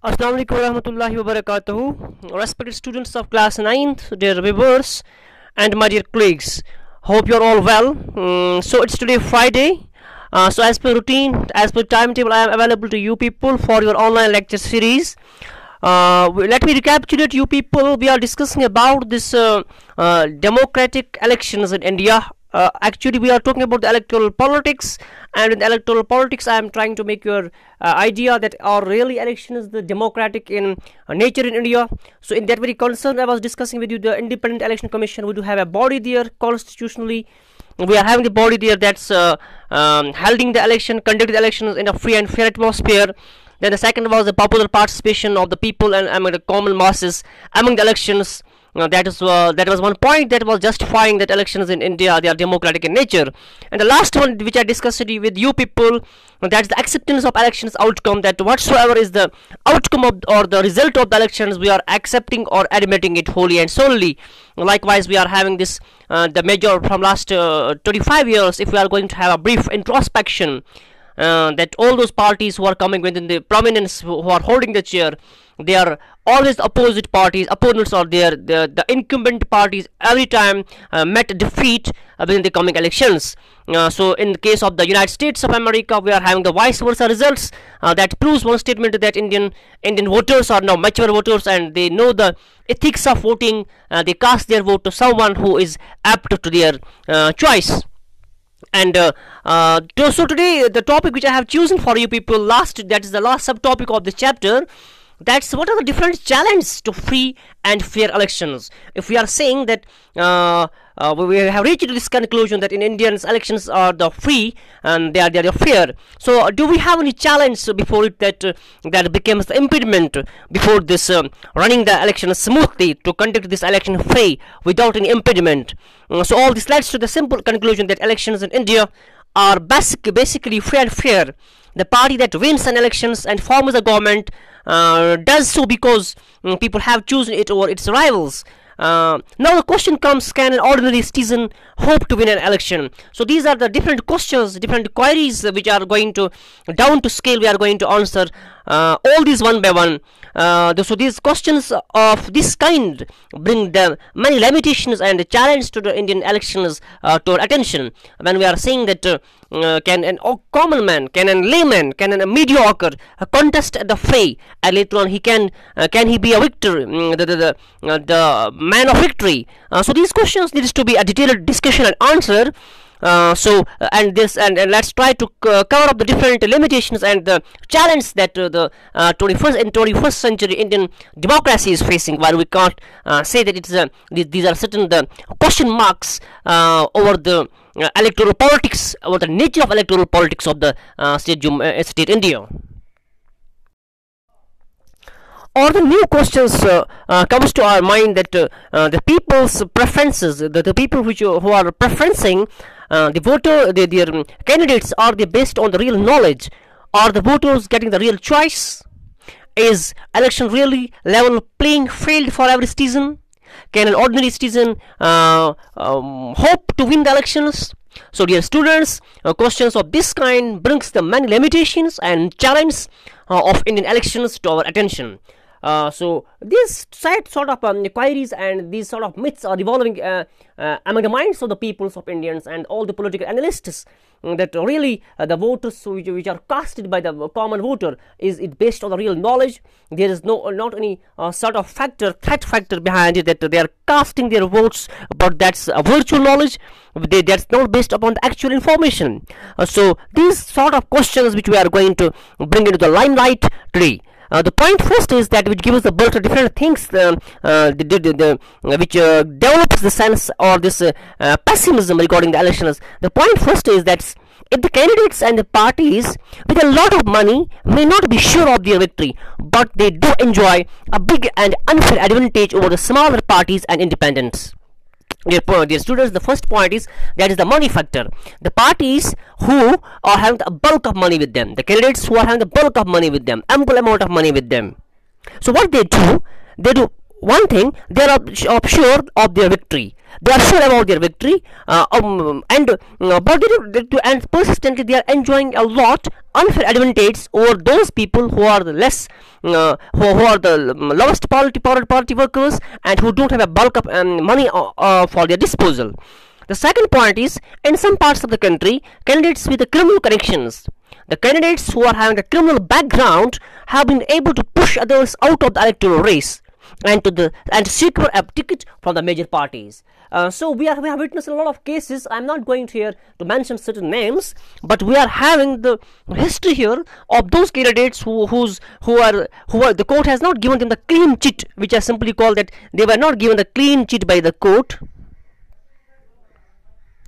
Assalamu alaikum warahmatullahi wabarakatuh. Respected students of class 9th, dear viewers and my dear colleagues, hope you're all well. So it's today Friday. So as per routine, as per timetable, I am available to you people for your online lecture series. Let me recapitulate you people. We are discussing about this democratic elections in India. Actually, we are talking about the electoral politics, and in the electoral politics, I am trying to make your idea that are really elections the democratic in nature in India. So, in that very concern, I was discussing with you the Independent Election Commission. We do have a body there constitutionally. We are having the body there that's holding the election, conducting the elections in a free and fair atmosphere. Then the second was the popular participation of the people and among the common masses among the elections. That was one point that was justifying that elections in India, they are democratic in nature. And the last one which I discussed with you people, that's the acceptance of elections outcome, that whatsoever is the outcome of or the result of the elections, we are accepting or admitting it wholly and solely. Likewise, we are having this the major from last 25 years. If we are going to have a brief introspection, that all those parties who are coming within the prominence, who are holding the chair, they are always opposite parties, opponents are there. The incumbent parties every time met defeat within the coming elections. So in the case of the United States of America, we are having the vice versa results. That proves one statement that Indian voters are now mature voters and they know the ethics of voting. They cast their vote to someone who is apt to their choice. And so today the topic which I have chosen for you people, that is the last subtopic of this chapter, that's what are the different challenges to free and fair elections. If we are saying that we have reached this conclusion that in Indians elections are the free and they are fair, so do we have any challenge before it that becomes the impediment before this running the election smoothly, to conduct this election free without any impediment? So all this leads to the simple conclusion that elections in India are basically free and fair. The party that wins an elections and forms a government does so because people have chosen it over its rivals. Now the question comes, can an ordinary citizen hope to win an election? So these are the different questions, different queries which are going to down to scale. We are going to answer all these one by one. So these questions of this kind bring the many limitations and challenge to the Indian elections to our attention. When we are saying that can a common man, can a layman, can a mediocre contest the fray, and later on can he be a victor, the man of victory? So these questions needs to be a detailed discussion and answer. And let's try to cover up the different limitations and the challenge that the 21st century Indian democracy is facing. While we can't say that it's these are certain the question marks over the electoral politics, over the nature of electoral politics of the state India. Or the new questions comes to our mind that the people's preferences, the people who are preferencing the voter, their candidates, are they based on the real knowledge? Are the voters getting the real choice? Is election really level playing field for every citizen? Can an ordinary citizen hope to win the elections? So dear students, questions of this kind brings the many limitations and challenges of Indian elections to our attention. So these sort of queries and these sort of myths are evolving among the minds of the peoples of Indians and all the political analysts, that really the voters which are casted by the common voter is it based on the real knowledge. There is not any sort of threat factor behind it, that they are casting their votes, but that's a virtual knowledge. That's not based upon the actual information. So these sort of questions which we are going to bring into the limelight today. The point first is that which gives the birth to different things, which develops the sense or this pessimism regarding the elections. The point first is that if the candidates and the parties with a lot of money may not be sure of their victory, but they do enjoy a big and unfair advantage over the smaller parties and independents. Dear students, the first point is that is the money factor. The parties who are having the bulk of money with them, the candidates who are having the bulk of money with them, ample amount of money with them. So what they do one thing, they are sure of their victory. They are sure about their victory, and persistently they are enjoying a lot unfair advantage over those people who are the less, who are the lowest party workers, and who don't have a bulk of money for their disposal. The second point is, in some parts of the country, candidates with the criminal connections, the candidates who are having a criminal background, have been able to push others out of the electoral race and to secure a ticket from the major parties. So we have witnessed a lot of cases. I'm not going here to mention certain names, but we are having the history here of those candidates who are the court has not given them the clean chit, which I simply call that they were not given the clean chit by the court.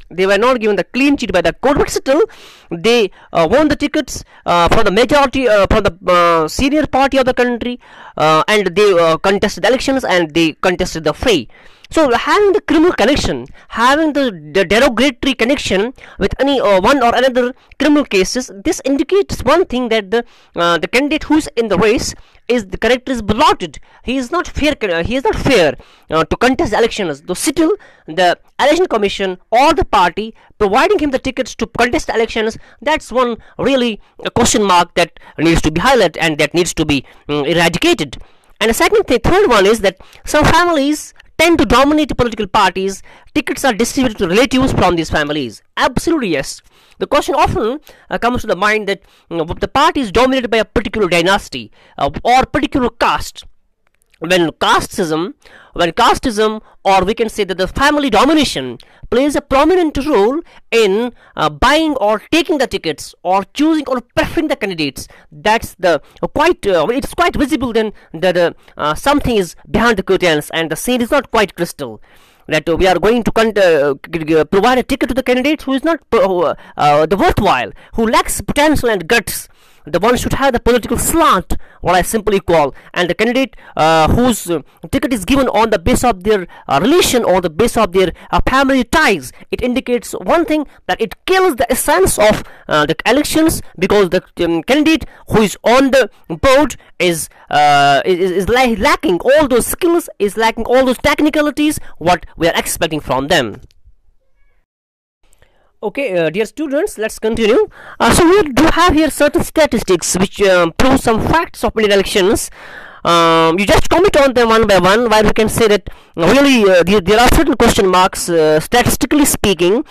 They were not given the clean chit by the court, but still they won the tickets from the majority, from the senior party of the country, and they contested the elections and they contested the fray. So having the criminal connection, having the derogatory connection with any one or another criminal cases, this indicates one thing, that the candidate who is in the race is the character is blotted. He is not fair. He is not fair to contest the elections. Though still the election commission or the party providing him the tickets to contest the elections, that's one really a question mark that needs to be highlighted and that needs to be eradicated. And the third one is that some families tend to dominate political parties. Tickets are distributed to relatives from these families. Absolutely yes. The question often comes to the mind that the party is dominated by a particular dynasty or particular caste. When casteism, or we can say that the family domination plays a prominent role in buying or taking the tickets or choosing or preferring the candidates, that's the it's quite visible then that something is behind the curtains and the scene is not quite crystal, that we are going to provide a ticket to the candidate who is not the worthwhile, who lacks potential and guts. The one should have the political slant, what I simply call, and the candidate whose ticket is given on the base of their relation or the base of their family ties. It indicates one thing, that it kills the essence of the elections, because the candidate who is on the board is lacking all those skills, is lacking all those technicalities what we are expecting from them. Okay, dear students, let's continue. So we do have here certain statistics which prove some facts of Indian elections. You just comment on them one by one, while we can say that really there are certain question marks statistically speaking.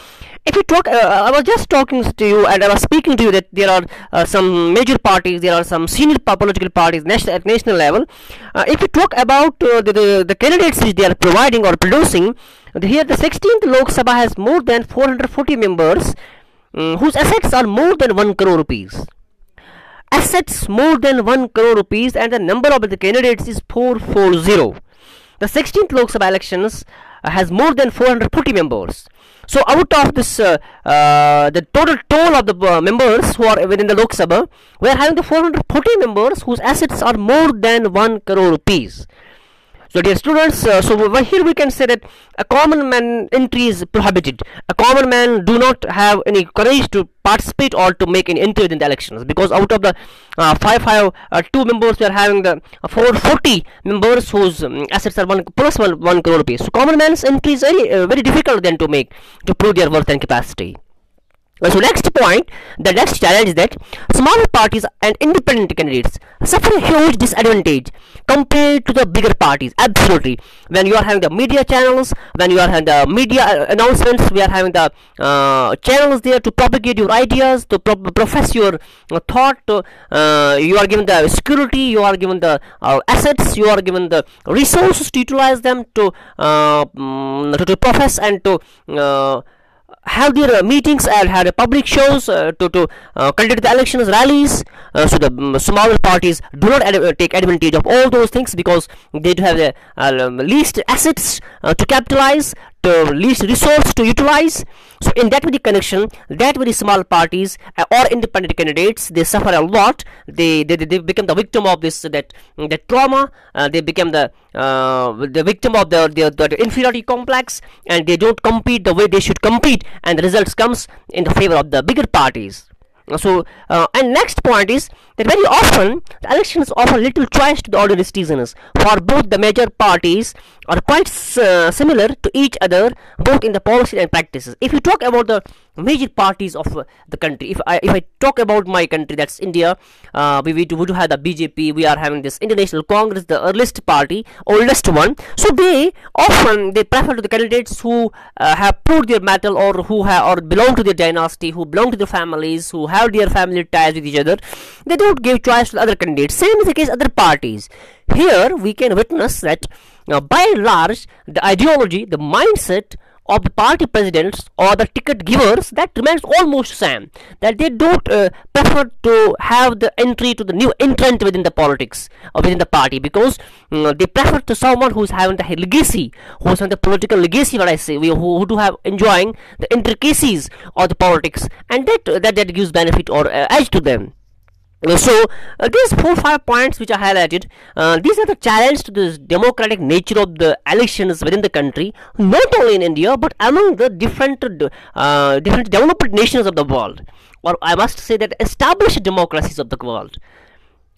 If you talk, I was just talking to you and I was speaking to you that there are some major parties, there are some senior political parties at national level. If you talk about the candidates which they are providing or producing, here the 16th Lok Sabha has more than 440 members whose assets are more than 1 crore rupees. Assets more than 1 crore rupees, and the number of the candidates is 440. The 16th Lok Sabha elections has more than 440 members. So out of this, the total toll of the members who are within the Lok Sabha, we are having the 440 members whose assets are more than 1 crore rupees. So dear students, so here we can say that a common man entry is prohibited. A common man do not have any courage to participate or to make an entry in the elections, because out of the 552 members, we are having the 440 members whose assets are 1 crore rupees. So common man's entry is very difficult then to make, to prove their worth and capacity. So next point, the next challenge is that smaller parties and independent candidates suffer a huge disadvantage compared to the bigger parties. Absolutely. When you are having the media channels, when you are having the media announcements, we are having the channels there to propagate your ideas, to profess your thought. You are given the security, you are given the assets, you are given the resources to utilize them to profess and to have their meetings and have public shows to conduct the elections, rallies. So the smaller parties do not take advantage of all those things, because they do have the least assets to capitalize, the least resource to utilize. So in that very connection, that very small parties or independent candidates, they suffer a lot. They become the victim of this that trauma. They become the victim of the inferiority complex, and they don't compete the way they should compete, and the results comes in the favor of the bigger parties. And next point is that very often the elections offer little choice to the ordinary citizens, for both the major parties are quite similar to each other, both in the policy and practices. If you talk about the major parties of the country, if I talk about my country, that's India, we do have the BJP, we are having this Indian National Congress, the earliest party, oldest one. So they prefer to the candidates who have proved their mettle, or who have, or belong to their dynasty, who belong to their families, who have their family ties with each other. They don't give choice to the other candidates. Same is the case other parties. Here we can witness that by and large the ideology, the mindset of the party presidents or the ticket givers, that remains almost same, that they don't prefer to have the entry to the new entrant within the politics or within the party, because they prefer to someone who's having the legacy, who's on the political legacy, what I say, who do have enjoying the intricacies of the politics, and that gives benefit or edge to them. So these 4-5 points which I highlighted, these are the challenge to the democratic nature of the elections within the country, not only in India but among the different developed nations of the world, or I must say that established democracies of the world.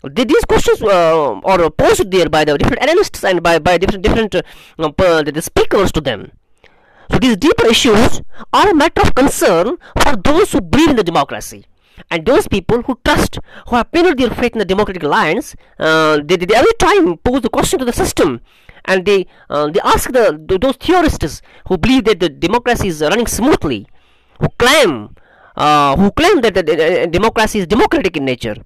These questions are posed there by the different analysts and by different the speakers to them. So these deeper issues are a matter of concern for those who believe in the democracy. And those people who trust, who have pinned their faith in the democratic alliance, they every time pose the question to the system, and they ask those theorists who believe that the democracy is running smoothly, who claim that the democracy is democratic in nature,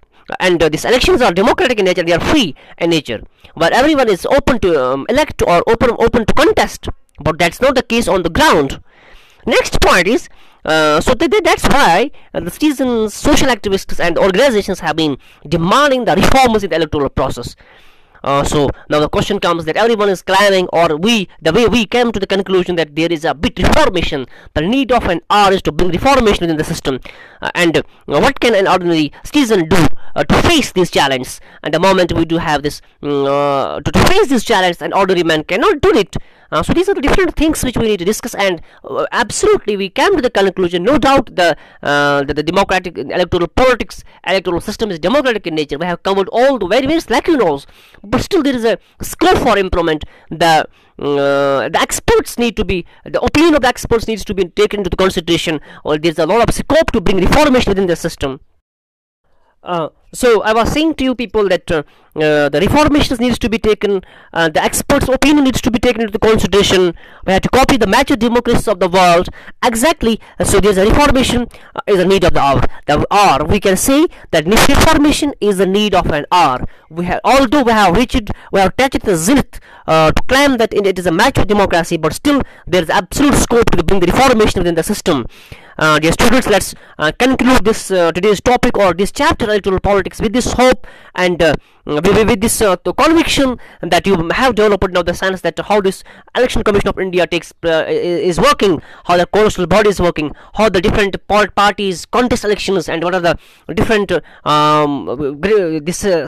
and these elections are democratic in nature, they are free in nature, where everyone is open to elect or open to contest. But that's not the case on the ground. Next point is, that's why the citizens, social activists and organizations have been demanding the reforms in the electoral process. So now the question comes that everyone is claiming, or the way we came to the conclusion that there is a bit reformation, the need of an hour is to bring reformation within the system, and what can an ordinary citizen do to face these challenges? And the moment we do have this to face this challenge, an ordinary man cannot do it. So these are the different things which we need to discuss, and absolutely we came to the conclusion, no doubt the democratic electoral politics, electoral system is democratic in nature. We have covered all the very lacunae, but still there is a scope for improvement. The experts need to be, the opinion of the experts needs to be taken into the consideration, or there's a lot of scope to bring reformation within the system. So I was saying to you people that the reformations needs to be taken, the experts' opinion needs to be taken into consideration. We have to copy the mature democracies of the world. Exactly. So there's a reformation is a need of the hour. We can say that reformation is the need of an hour. Although we have touched the zenith to claim that it is a mature democracy, but still there is absolute scope to bring the reformation within the system. Dear students, let's conclude this today's topic, or this chapter, electoral politics, with this hope and with this conviction that you have developed now the sense that how this Election Commission of India is working, how the constitutional body is working, how the different parties contest elections, and what are the different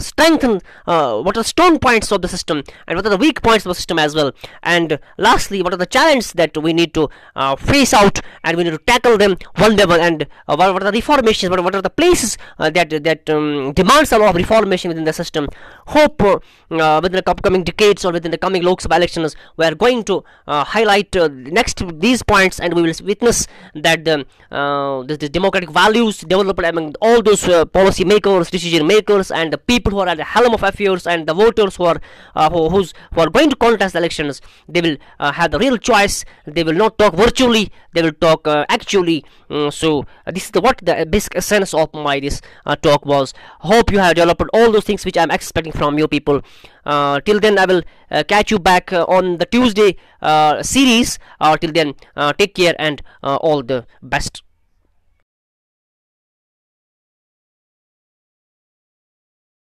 strengthen, what are the strong points of the system, and what are the weak points of the system as well, and lastly what are the challenges that we need to face out, and we need to tackle them one by one, and what are the reformations, what are the places that demands a lot of reformation within the system. Hope within the upcoming decades or within the coming Lok Sabha elections, we are going to highlight next these points, and we will witness that the democratic values developed among all those policy makers, decision makers, and the people who are at the helm of affairs, and the voters who are going to contest the elections. They will have the real choice. They will not talk virtually, they will talk actually. So this is what the basic essence of my this talk was. Hope you have developed all those things which I am expecting from you people. Till then I will catch you back on the Tuesday series. Till then, take care and all the best.